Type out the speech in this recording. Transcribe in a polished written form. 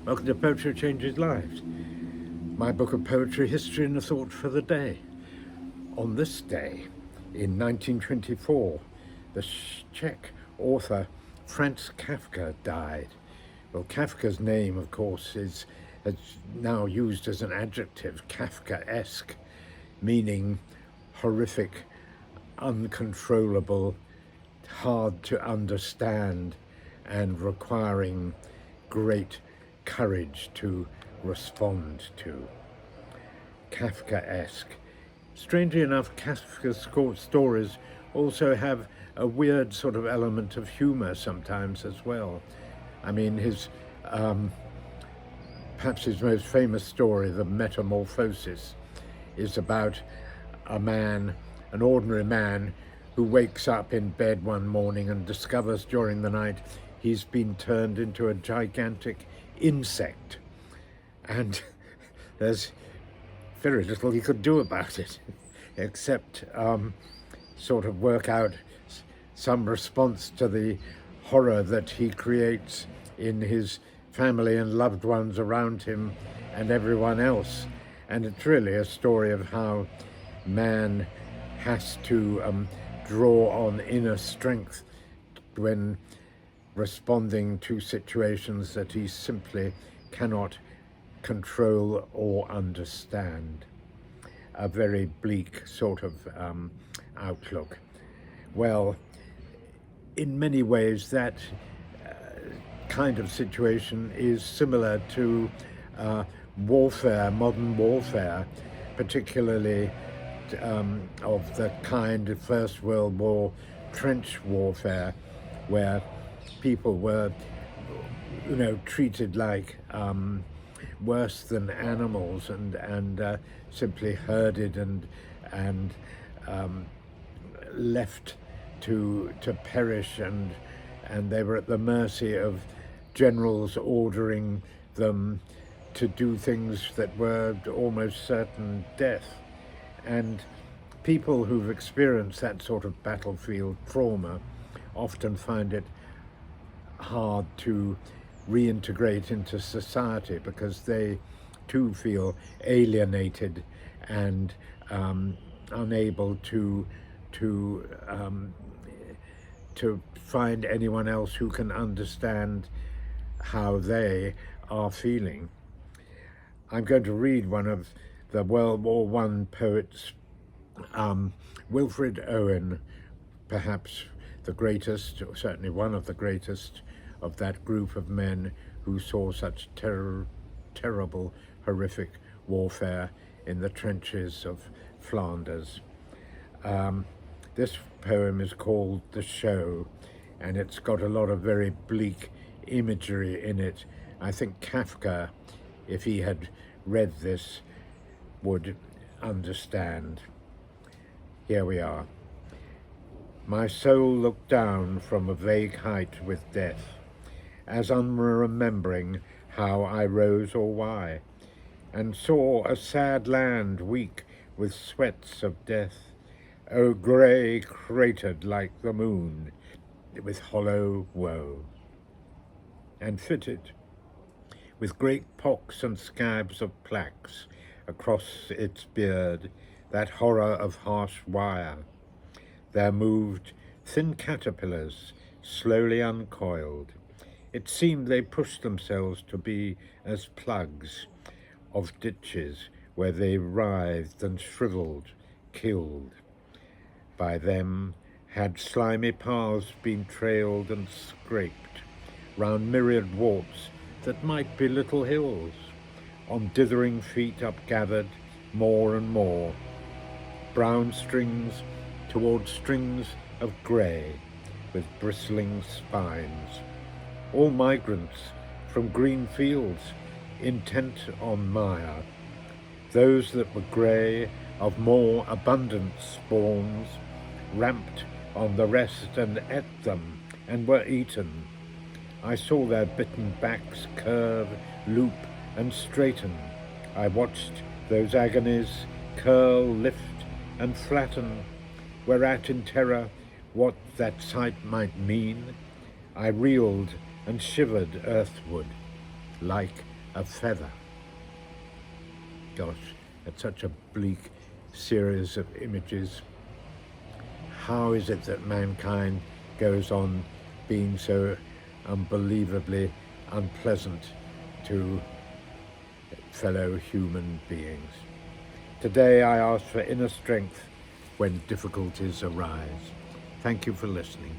Welcome to Poetry Changes Lives, my book of poetry, history and a thought for the day. On this day, in 1924, the Czech author Franz Kafka died. Well, Kafka's name, of course, is now used as an adjective, Kafkaesque, meaning horrific, uncontrollable, hard to understand, and requiring great courage to respond to. Kafkaesque. Strangely enough, Kafka's stories also have a weird sort of element of humor sometimes as well. I mean, perhaps his most famous story, The Metamorphosis, is about a man, an ordinary man, who wakes up in bed one morning and discovers during the night he's been turned into a gigantic insect. And there's very little he could do about it, except sort of work out some response to the horror that he creates in his family and loved ones around him and everyone else. And it's really a story of how man has to draw on inner strength when responding to situations that he simply cannot control or understand. A very bleak sort of outlook. Well, in many ways that kind of situation is similar to warfare, modern warfare, particularly of the kind of First World War trench warfare, where people were, treated like worse than animals and simply herded and left to perish, and they were at the mercy of generals ordering them to do things that were almost certain death. And people who've experienced that sort of battlefield trauma often find it hard to reintegrate into society because they too feel alienated and unable to find anyone else who can understand how they are feeling. I'm going to read one of the World War I poets, Wilfred Owen, perhaps the greatest, or certainly one of the greatest of that group of men who saw such terrible, horrific warfare in the trenches of Flanders. This poem is called The Show, and it's got a lot of very bleak imagery in it. I think Kafka, if he had read this, would understand. Here we are. My soul looked down from a vague height with death, as unremembering how I rose or why, and saw a sad land weak with sweats of death, O grey cratered like the moon with hollow woe, and fitted with great pocks and scabs of plaques across its beard, that horror of harsh wire. There moved thin caterpillars, slowly uncoiled. It seemed they pushed themselves to be as plugs of ditches where they writhed and shriveled, killed. By them had slimy paths been trailed and scraped round myriad warts that might be little hills, on dithering feet upgathered more and more, brown strings toward strings of grey with bristling spines, all migrants from green fields intent on mire, those that were grey of more abundant spawns ramped on the rest and ate them and were eaten. I saw their bitten backs curve, loop and straighten. I watched those agonies curl, lift and flatten, whereat in terror what that sight might mean, I reeled and shivered earthward like a feather. Gosh, that's such a bleak series of images. How is it that mankind goes on being so unbelievably unpleasant to fellow human beings? Today I ask for inner strength when difficulties arise. Thank you for listening.